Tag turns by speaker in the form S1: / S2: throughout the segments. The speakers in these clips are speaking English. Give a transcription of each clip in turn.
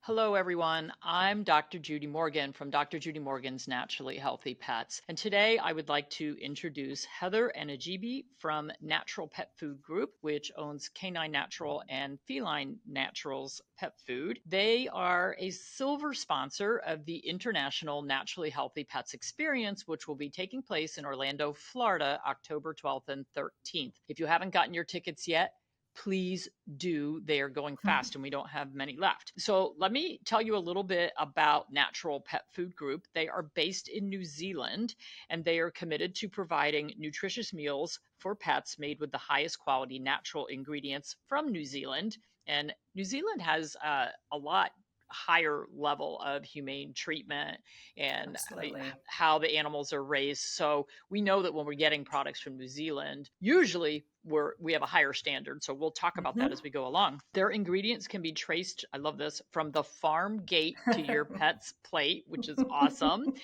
S1: Hello, everyone. I'm Dr. Judy Morgan from Dr. Judy Morgan's Naturally Healthy Pets. And today I would like to introduce Heather and Ajibi from Natural Pet Food Group, which owns Canine Natural and Feline Naturals Pet Food. They are a silver sponsor of the International Naturally Healthy Pets Experience, which will be taking place in Orlando, Florida, October 12th and 13th. If you haven't gotten your tickets yet, please do. They are going fast and we don't have many left. So let me tell you a little bit about Natural Pet Food Group. They are based in New Zealand and they are committed to providing nutritious meals for pets made with the highest quality natural ingredients from New Zealand. And New Zealand has a lot higher level of humane treatment and
S2: Absolutely.
S1: how the animals are raised. So we know that when we're getting products from New Zealand, usually we have a higher standard. So we'll talk about that as we go along. Their ingredients can be traced, I love this, from the farm gate to your pet's plate, which is awesome.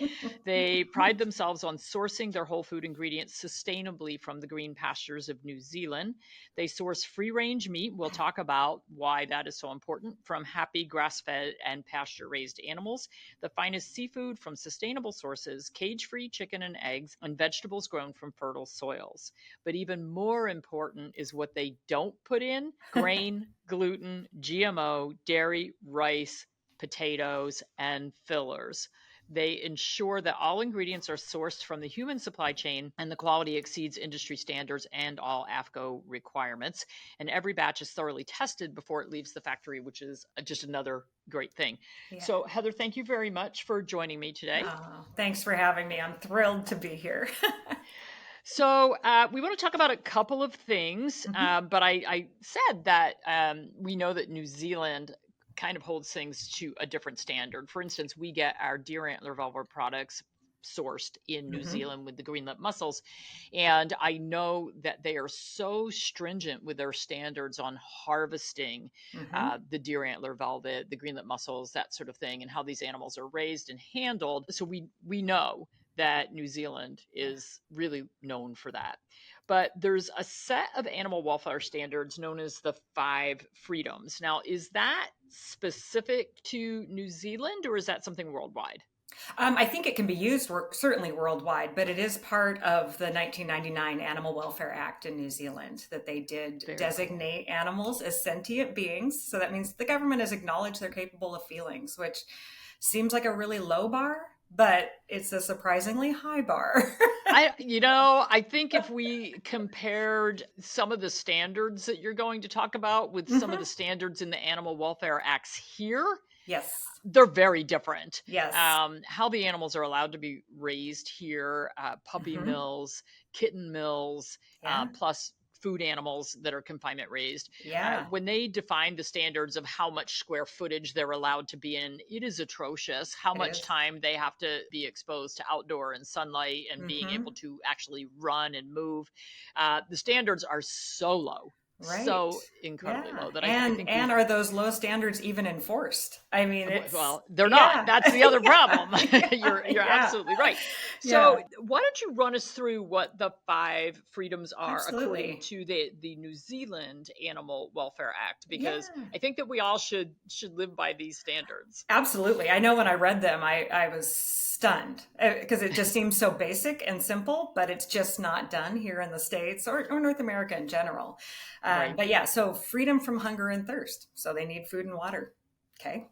S1: They pride themselves on sourcing their whole food ingredients sustainably from the green pastures of New Zealand. They source free range meat. We'll talk about why that is so important, from happy grass fed and pasture raised animals, the finest seafood from sustainable sources, cage free chicken and eggs, and vegetables grown from fertile soils. But even more important is what they don't put in: grain, gluten, GMO, dairy, rice, potatoes, and fillers. They ensure that all ingredients are sourced from the human supply chain and the quality exceeds industry standards and all AFCO requirements. And every batch is thoroughly tested before it leaves the factory, which is just another great thing.
S2: Yeah.
S1: So, Heather, thank you very much for joining me today.
S2: Thanks for having me. I'm thrilled to be here.
S1: So we want to talk about a couple of things, but I said that we know that New Zealand kind of holds things to a different standard. For instance, we get our deer antler velvet products sourced in New Zealand with the green lip mussels. And I know that they are so stringent with their standards on harvesting the deer antler velvet, the green lip mussels, that sort of thing, and how these animals are raised and handled. So we know that New Zealand is really known for that. But there's a set of animal welfare standards known as the 5 freedoms. Now, is that specific to New Zealand or is that something worldwide?
S2: I think it can be used certainly worldwide, but it is part of the 1999 Animal Welfare Act in New Zealand that they did designate animals as sentient beings. So that means the government has acknowledged they're capable of feelings, which seems like a really low bar, but it's a surprisingly high bar.
S1: I think if we compared some of the standards that you're going to talk about with some of the standards in the Animal Welfare Acts here,
S2: Yes.
S1: they're very different.
S2: Yes.
S1: How the animals are allowed to be raised here, puppy mills, kitten mills, plus food animals that are confinement raised.
S2: Yeah.
S1: When they define the standards of how much square footage they're allowed to be in, it is atrocious how much time they have to be exposed to outdoor and sunlight and being able to actually run and move. The standards are so low.
S2: Right.
S1: So incredibly low that I think
S2: are those low standards even enforced? I mean,
S1: they're not. That's the other problem. You're absolutely right. So why don't you run us through what the 5 freedoms are according to the New Zealand Animal Welfare Act? Because I think that we all should live by these standards.
S2: Absolutely. I know when I read them, I was stunned because it just seems so basic and simple, but it's just not done here in the States or North America in general.
S1: Right.
S2: But yeah, so freedom from hunger and thirst. So they need food and water. Okay.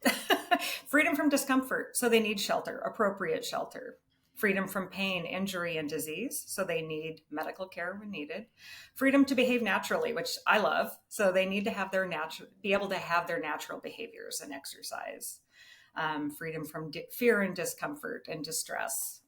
S2: Freedom from discomfort. So they need shelter, appropriate shelter. Freedom from pain, injury, and disease. So they need medical care when needed. Freedom to behave naturally, which I love. So they need to have be able to have their natural behaviors and exercise. Freedom from fear and discomfort and distress.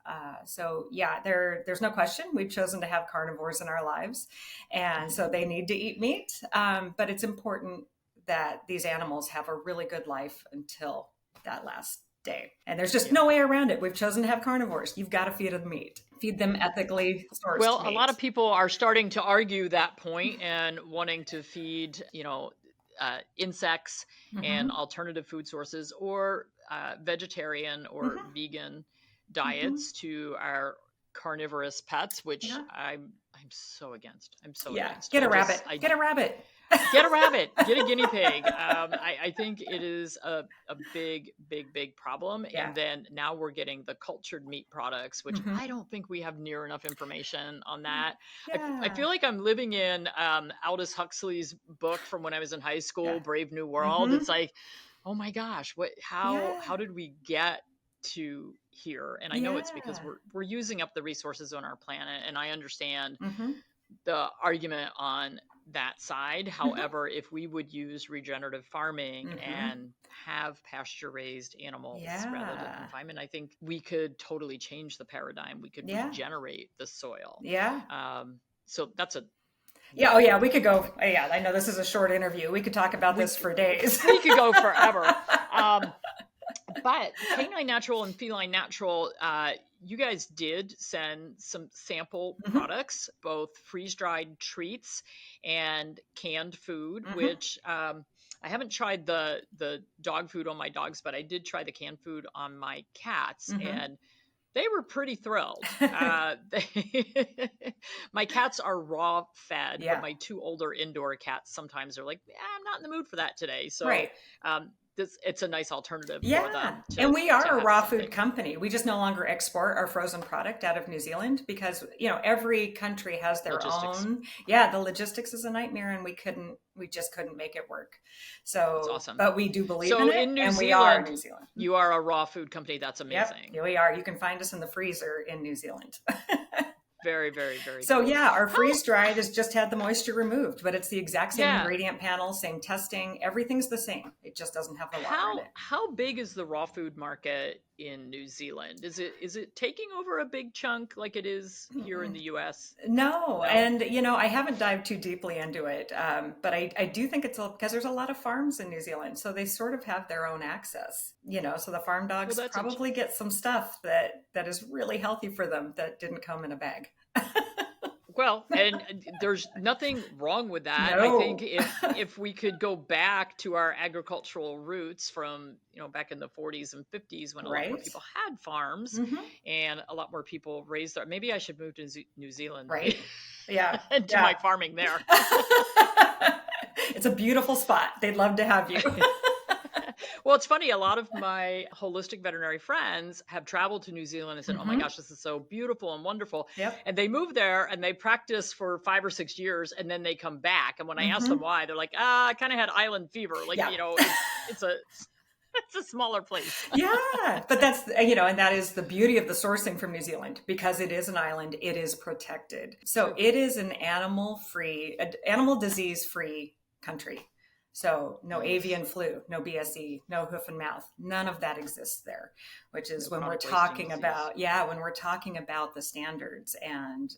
S2: So yeah, there's no question we've chosen to have carnivores in our lives, and so they need to eat meat. But it's important that these animals have a really good life until that last day. And there's just no way around it. We've chosen to have carnivores. You've got to feed them meat. Feed them ethically sourced meat.
S1: A lot of people are starting to argue that point and wanting to feed, insects and alternative food sources or vegetarian or vegan diets to our carnivorous pets, which I'm so against. I'm so against.
S2: Get a rabbit.
S1: Get a rabbit, get a guinea pig. I think it is a big problem.
S2: Yeah.
S1: And then now we're getting the cultured meat products, which
S2: Hmm.
S1: I don't think we have near enough information on that. I
S2: Yeah.
S1: feel like I'm living in Aldous Huxley's book from when I was in high school,
S2: Yeah.
S1: Brave New World.
S2: Hmm.
S1: It's like, oh my gosh, how
S2: Yeah.
S1: did we get to here? And I know it's because
S2: Yeah.
S1: we're using up the resources on our planet, and I understand
S2: Hmm.
S1: the argument on that side.
S2: Hmm.
S1: However, if we would use regenerative farming
S2: Hmm.
S1: and have pasture raised animals rather than
S2: Yeah.
S1: confinement, I think we could totally change the paradigm. We could
S2: Yeah.
S1: regenerate the soil.
S2: Yeah.
S1: So that's a
S2: Yeah. Oh,
S1: whole,
S2: yeah. We could go. Yeah. I know this is a short interview. We could talk about
S1: we,
S2: this for days.
S1: we could go forever. Um, but canine natural and feline natural, you guys did send some sample
S2: Hmm.
S1: products, both freeze dried treats and canned food,
S2: Hmm.
S1: which I haven't tried the dog food on my dogs, but I did try the canned food on my cats,
S2: Hmm.
S1: and they were pretty thrilled. My cats are raw fed, but
S2: Yeah.
S1: my two older indoor cats sometimes are like, I'm not in the mood for that today. So
S2: Right.
S1: it's a nice alternative for
S2: Yeah.
S1: them
S2: And we are
S1: to
S2: a
S1: have
S2: raw food
S1: something.
S2: company. We just no longer export our frozen product out of New Zealand because, every country has their
S1: Logistics.
S2: own. Yeah, the logistics is a nightmare and we just couldn't make it work.
S1: That's
S2: So,
S1: awesome.
S2: but we do believe in
S1: So
S2: it
S1: in New
S2: and we are
S1: Zealand,
S2: New Zealand.
S1: you are a raw food company. That's
S2: Yep,
S1: amazing.
S2: yeah, we are. You can find us in the freezer in New Zealand.
S1: Very, very, very
S2: So
S1: cool.
S2: yeah, our
S1: How,
S2: freeze dried has just had the moisture removed, but it's the exact same
S1: yeah.
S2: ingredient panel, same testing, everything's the same. It just doesn't have the water in it.
S1: How big is the raw food market in New Zealand? Is it taking over a big chunk like it is here in
S2: Mm-mm.
S1: the US?
S2: No,
S1: No.
S2: and I haven't dived too deeply into it, but I do think it's because there's a lot of farms in New Zealand, so they sort of have their own access. So the farm
S1: Well,
S2: dogs
S1: that's
S2: probably get some stuff that is really healthy for them that didn't come in a bag.
S1: well, and there's nothing wrong with that. I think
S2: No,
S1: if we could go back to our agricultural roots from, back in the 40s and 50s when a lot more
S2: right?
S1: people had farms
S2: Hmm.
S1: and a lot more people raised their, maybe I should move to New Zealand
S2: Right? Yeah,
S1: and do
S2: yeah.
S1: my farming there.
S2: It's a beautiful spot. They'd love to have you.
S1: Well, it's funny. A lot of my holistic veterinary friends have traveled to New Zealand and said, "Oh my
S2: Hmm.
S1: gosh, this is so beautiful and wonderful."
S2: Yep.
S1: And they move there and they practice for 5 or 6 years, and then they come back. And when I ask them
S2: Hmm.
S1: why, they're like, I kind of had island fever. Like,
S2: Yeah.
S1: it's a it's a smaller place.
S2: Yeah, but that's, and that is the beauty of the sourcing from New Zealand because it is an island, it is protected. So
S1: True.
S2: it is an animal disease free country. So no
S1: Nice.
S2: avian flu, no BSE, no hoof and mouth. None of that exists there, which is
S1: No
S2: when we're
S1: chronic wasting
S2: talking
S1: disease.
S2: about, yeah, when we're talking about the standards and,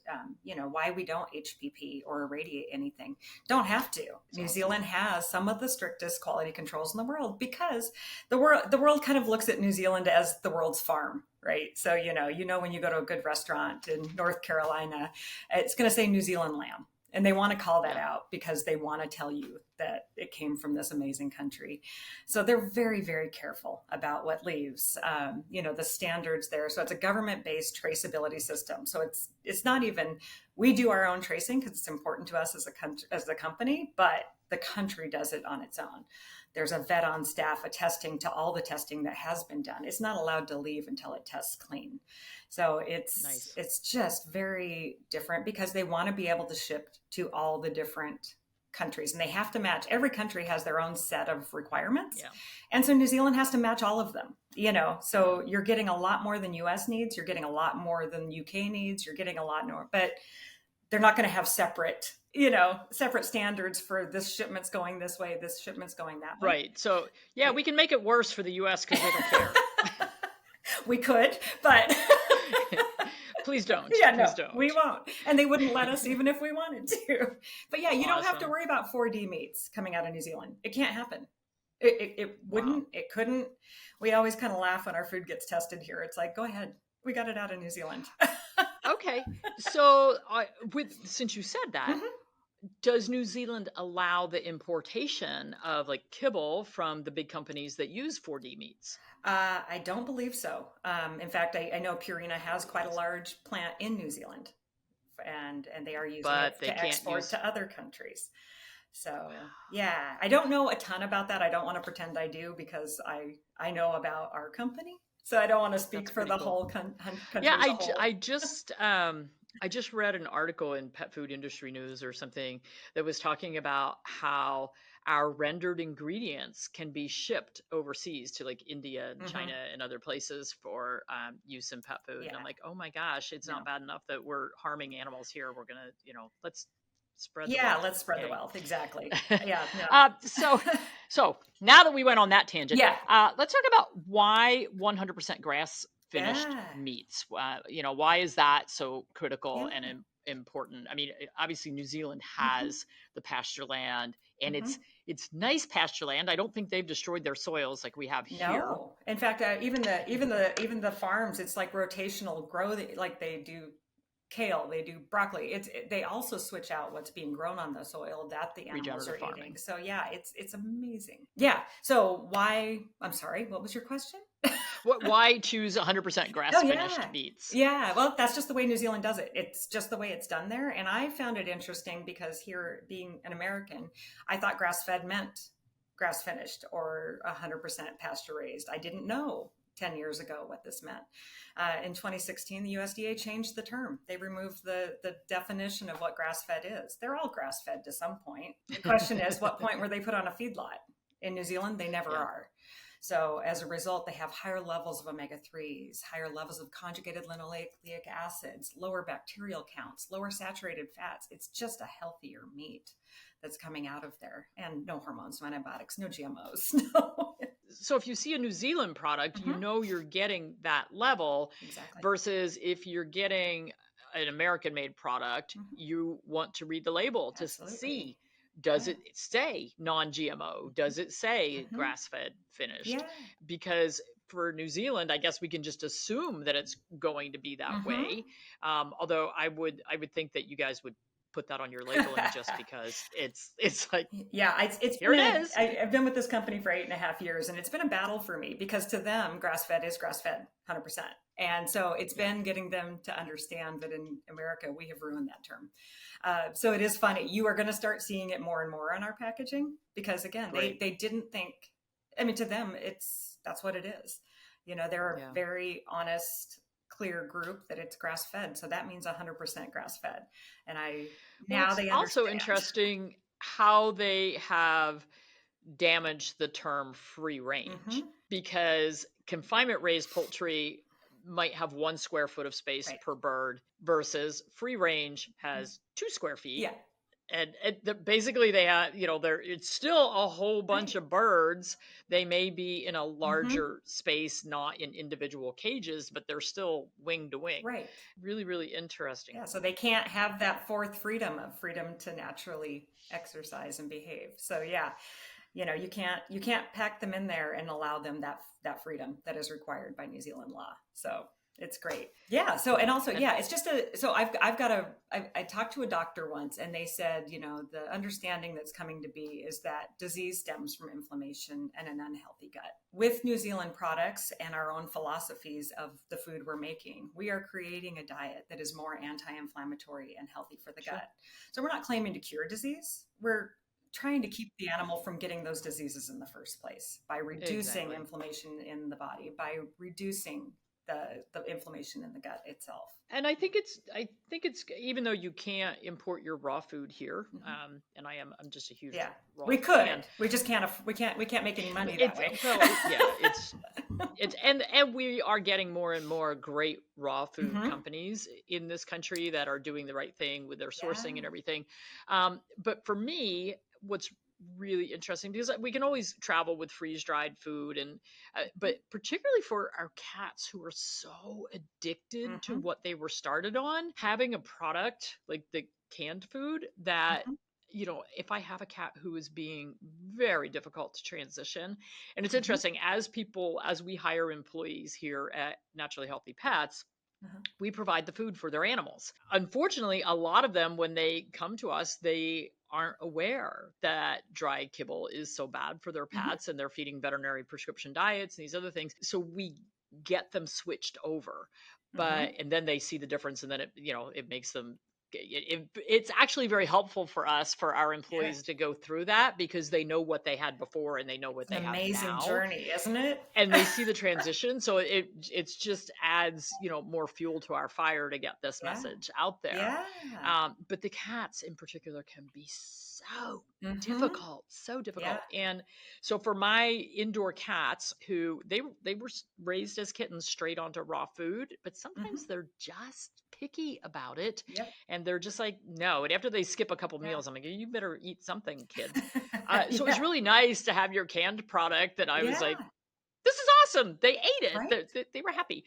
S2: why we don't HPP or irradiate anything. Don't have to.
S1: It's
S2: New
S1: awesome.
S2: Zealand has some of the strictest quality controls in the world because the world kind of looks at New Zealand as the world's farm, right? So when you go to a good restaurant in North Carolina, it's going to say New Zealand lamb. And they want to call that
S1: Yeah.
S2: out because they want to tell you that it came from this amazing country. So they're very, very careful about what leaves. The standards there. So it's a government-based traceability system. So it's not even we do our own tracing because it's important to us as a company, but the country does it on its own. There's a vet on staff attesting to all the testing that has been done. It's not allowed to leave until it tests clean. So it's
S1: Nice.
S2: it's just very different because they want to be able to ship to all the different countries and they have to match. Every country has their own set of requirements.
S1: Yeah.
S2: And so New Zealand has to match all of them, So you're getting a lot more than US needs, you're getting a lot more than UK needs, you're getting a lot more, but they're not going to have separate standards for this shipment's going this way, this shipment's going that way.
S1: Right. So yeah, we can make it worse for the US because they don't care.
S2: We could, but
S1: Please don't.
S2: yeah, no,
S1: Please don't.
S2: we won't. And they wouldn't let us even if we wanted to. But yeah, you don't have to
S1: Awesome.
S2: worry about 4D meats coming out of New Zealand. It can't happen. It
S1: Wow.
S2: wouldn't, it couldn't. We always kind of laugh when our food gets tested here. It's like, go ahead. We got it out of New Zealand.
S1: Okay. So, since you said that,
S2: Mhm.
S1: does New Zealand allow the importation of like kibble from the big companies that use 4D meats?
S2: I don't believe so. In fact, I know Purina has quite a large plant in New Zealand, and they are using it
S1: But they
S2: to
S1: can't
S2: export
S1: use.
S2: to other countries. So yeah, I don't know a ton about that. I don't want to pretend I do because I know about our company. So I don't want to speak
S1: That's
S2: for
S1: pretty
S2: the
S1: cool.
S2: whole
S1: Yeah,
S2: country as a whole.
S1: I just read an article in Pet Food Industry News or something that was talking about how our rendered ingredients can be shipped overseas to like India and China
S2: Hmm.
S1: and other places for use in pet food. And I'm
S2: Yeah,
S1: like, oh my gosh, it's not
S2: no.
S1: bad enough that we're harming animals here. We're gonna, let's spread the
S2: Yeah,
S1: wealth.
S2: let's spread the
S1: Yay.
S2: wealth. Exactly. Yeah, no.
S1: uh, so, so now that we went on that tangent,
S2: Yeah.
S1: let's talk about why 100% grass finished
S2: Yeah.
S1: meats. Why is that so critical and
S2: Yeah.
S1: important? I mean, obviously New Zealand
S2: Hmm.
S1: has the pasture land, and
S2: Hmm.
S1: it's nice pasture land. I don't think they've destroyed their soils like we have here.
S2: No. In fact, even the farms, it's like rotational grow. Like they do kale, they do broccoli. They also switch out what's being grown on the soil that the animals
S1: Regenerative
S2: are eating.
S1: farming.
S2: So yeah, it's amazing. Yeah. So why? I'm sorry. What was your question?
S1: Why choose 100%
S2: Oh
S1: grass finished
S2: yeah.
S1: meats?
S2: Yeah, well, that's just the way New Zealand does it. It's just the way it's done there. And I found it interesting because here, being an American, I thought grass fed meant grass finished or 100% pasture raised. I didn't know 10 years ago what this meant. In 2016, the USDA changed the term. They removed the definition of what grass fed is. They're all grass fed to some point. The question is, what point were they put on a feedlot? In New Zealand, they never
S1: Yeah.
S2: are. So as a result, they have higher levels of omega-3s, higher levels of conjugated linoleic acids, lower bacterial counts, lower saturated fats. It's just a healthier meat that's coming out of there. And no hormones, no antibiotics, no GMOs. No.
S1: So if you see a New Zealand product,
S2: Hmm.
S1: you're getting that level
S2: Exactly.
S1: versus if you're getting an American made product,
S2: Hmm.
S1: you want to read the label to
S2: Absolutely.
S1: see, does
S2: Yeah.
S1: it say non-GMO? Does it say
S2: Hmm.
S1: grass-fed finished?
S2: Yeah.
S1: Because for New Zealand, I guess we can just assume that it's going to be that
S2: Hmm.
S1: way. Although I would think that you guys would put that on your labeling just because it's like,
S2: Yeah, it's
S1: here
S2: been
S1: it is.
S2: I've been with this company for 8.5 years, and it's been a battle for me because to them, grass fed is grass fed, 100%. And so it's
S1: Yeah.
S2: been getting them to understand that in America we have ruined that term. So it is funny. You are going to start seeing it more and more on our packaging because again, they
S1: Great.
S2: they didn't think. I mean, to them, that's what it is. They're a
S1: Yeah.
S2: very honest, clear group that it's grass fed, so that means 100% grass fed. And
S1: Well,
S2: now
S1: it's
S2: they
S1: also
S2: understand.
S1: interesting how they have damaged the term free range
S2: Hmm.
S1: because confinement raised poultry might have 1 square foot of space
S2: Right.
S1: per bird versus free range
S2: Mhm.
S1: has 2 square feet.
S2: Yeah.
S1: Basically they have, there it's still a whole bunch
S2: Right.
S1: of birds. They may be in a
S2: Hmm.
S1: larger space, not in individual cages, but they're still wing to wing.
S2: Right.
S1: Really, really interesting.
S2: Yeah. So they can't have that fourth freedom of freedom to naturally exercise and behave. So yeah, you can't pack them in there and allow them that freedom that is required by New Zealand law. So it's great. Yeah. So and also
S1: And
S2: yeah, it's just I've got I talked to a doctor once and they said the understanding that's coming to be is that disease stems from inflammation and an unhealthy gut. With New Zealand products and our own philosophies of the food we're making, we are creating a diet that is more anti-inflammatory and healthy for the
S1: sure.
S2: gut. So we're not claiming to cure disease. We're trying to keep the animal from getting those diseases in the first place by reducing
S1: Exactly.
S2: inflammation in the body, by reducing the inflammation in the gut itself.
S1: And I think it's even though you can't import your raw food here,
S2: Hmm.
S1: and I'm just a huge
S2: Yeah,
S1: raw
S2: we
S1: fan.
S2: could. We just can't. We can't make any money that
S1: It's
S2: way.
S1: well, yeah, it's and we are getting more and more great raw food
S2: Hmm.
S1: companies in this country that are doing the right thing with their
S2: Yeah.
S1: sourcing and everything. But for me, what's really interesting because we can always travel with freeze dried food and but particularly for our cats who are so addicted to
S2: Hmm.
S1: what they were started on, having a product like the canned food that,
S2: Hmm.
S1: if I have a cat who is being very difficult to transition. And it's
S2: Hmm.
S1: interesting, as we hire employees here at Naturally Healthy Pets,
S2: Uh-huh.
S1: we provide the food for their animals. Unfortunately, a lot of them, when they come to us, they aren't aware that dry kibble is so bad for their
S2: Hmm.
S1: pets and they're feeding veterinary prescription diets and these other things. So we get them switched over.
S2: Hmm.
S1: And then they see the difference and then it makes them it's actually very helpful for us, for our
S2: Yeah.
S1: employees to go through that, because they know what they had before and they know what
S2: It's an
S1: they have
S2: amazing
S1: now,
S2: journey, isn't it?
S1: and they see the transition. So it's just adds, more fuel to our fire to get this
S2: Yeah.
S1: message out there.
S2: Yeah.
S1: But the cats in particular can be so
S2: Mm-hmm.
S1: difficult, so
S2: Yeah.
S1: difficult. And so for my indoor cats, who they were raised as kittens straight onto raw food, but sometimes
S2: Mm-hmm.
S1: they're just picky about it,
S2: Yep.
S1: and they're just like, no. And after they skip a couple
S2: Yeah.
S1: meals, I'm like, you better eat something, kid. So it's
S2: Yeah.
S1: really nice to have your canned product that I was
S2: Yeah.
S1: like, this is awesome. They ate it.
S2: Right.
S1: They were happy.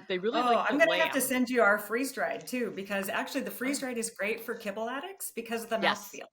S1: They really
S2: Oh,
S1: like the
S2: I'm gonna have to
S1: lamb.
S2: send you our freeze dried too, because actually the freeze
S1: Oh,
S2: dried is great for kibble addicts because of the
S1: yes.
S2: mouthfeel,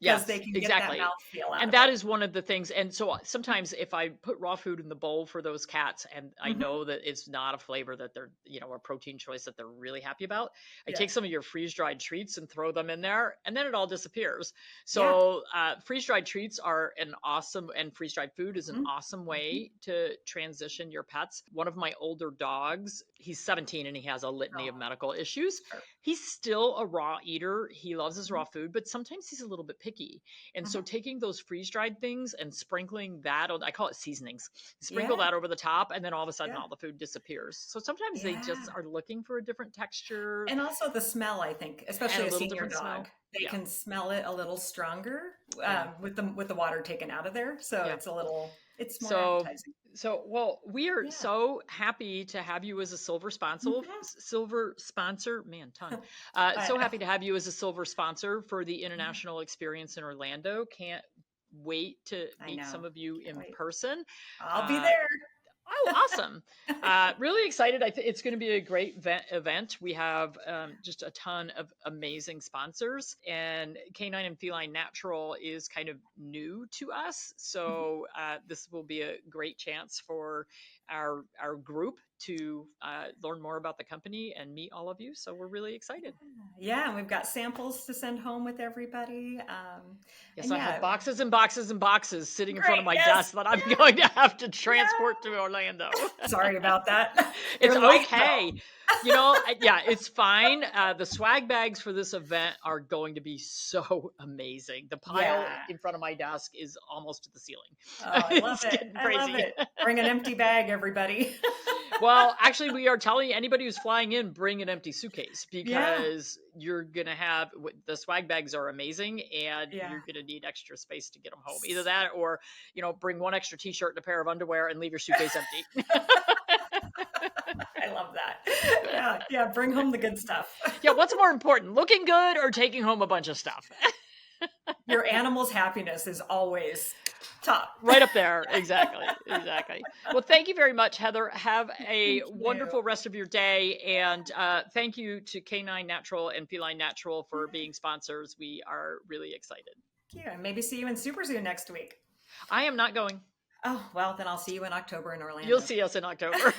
S2: because they
S1: Yes,
S2: can get that
S1: exactly.
S2: mouthfeel out
S1: And
S2: of
S1: that
S2: it.
S1: is one of the things. And so sometimes if I put raw food in the bowl for those cats and I
S2: Hmm.
S1: know that it's not a flavor that they're, a protein choice that they're really happy about, I take
S2: Yes.
S1: some of your freeze dried treats and throw them in there, and then it all disappears.
S2: Yeah.
S1: So freeze dried treats are an awesome, and freeze dried food is an
S2: Hmm.
S1: awesome
S2: Hmm.
S1: way to transition your pets. One of my older dogs, he's 17 and he has a litany of
S2: Oh,
S1: medical issues.
S2: sure.
S1: He's still a raw eater. He loves his
S2: Hmm.
S1: raw food, but sometimes he's a little bit picky. And so
S2: Hmm.
S1: taking those freeze dried things and sprinkling that on, I call it seasonings, sprinkle
S2: Yeah.
S1: that over the top, and then all of a sudden
S2: Yeah.
S1: all the food disappears. So sometimes they just
S2: Yeah.
S1: are looking for a different texture
S2: And also the smell, I think,
S1: and
S2: especially
S1: a
S2: a
S1: little
S2: senior
S1: different
S2: dog,
S1: smell.
S2: they
S1: Yeah.
S2: can smell it a little stronger
S1: Yeah.
S2: with the water taken out of there. So
S1: Yeah.
S2: it's more
S1: So,
S2: appetizing.
S1: well, we are
S2: Yeah.
S1: so happy to have you as a
S2: Hmm.
S1: silver sponsor, man, tongue.
S2: I
S1: So
S2: know.
S1: happy to have you as a silver sponsor for the
S2: Yeah.
S1: international experience in Orlando. Can't wait to
S2: I
S1: meet
S2: know.
S1: some of you
S2: Can't
S1: in
S2: wait.
S1: person.
S2: I'll be
S1: Uh,
S2: there.
S1: Oh, awesome. Really excited. I think it's going to be a great event. We have just a ton of amazing sponsors, and Canine and Feline Natural is kind of new to us.
S2: Mhm.
S1: So this will be a great chance for our group to learn more about the company and meet all of you. So we're really excited.
S2: Yeah, and we've got samples to send home with everybody.
S1: Yes,
S2: And
S1: I have
S2: yeah,
S1: boxes and boxes and boxes sitting in front
S2: great.
S1: of my
S2: Yes.
S1: desk that I'm
S2: Yeah.
S1: going to have to
S2: Yeah.
S1: transport to Orlando.
S2: Sorry about that.
S1: It's
S2: They're light
S1: okay.
S2: though.
S1: Yeah, it's fine. The swag bags for this event are going to be so amazing. The pile
S2: Yeah.
S1: in front of my desk is almost to the ceiling.
S2: Oh, I love
S1: It's
S2: it.
S1: getting
S2: I love
S1: crazy.
S2: it. Bring an empty bag, everybody.
S1: Well, actually, we are telling anybody who's flying in, bring an empty suitcase,
S2: Yeah.
S1: because you're going to have the swag bags are amazing, and
S2: Yeah.
S1: you're going to need extra space to get them home. Either that, or, bring one extra t-shirt and a pair of underwear and leave your suitcase empty.
S2: I love that. Yeah. Yeah. Bring home the good stuff.
S1: Yeah, what's more important, looking good or taking home a bunch of stuff?
S2: Your animal's happiness is always top.
S1: Right up there. Exactly. Exactly. Well, thank you very much, Heather. Have a
S2: Thank you.
S1: wonderful rest of your day. And thank you to Canine Natural and Feline Natural for being sponsors. We are really excited.
S2: Thank you. And maybe see you in Super Zoo next week.
S1: I am not going.
S2: Oh, well, then I'll see you in October in
S1: You'll
S2: Orlando.
S1: see us in October.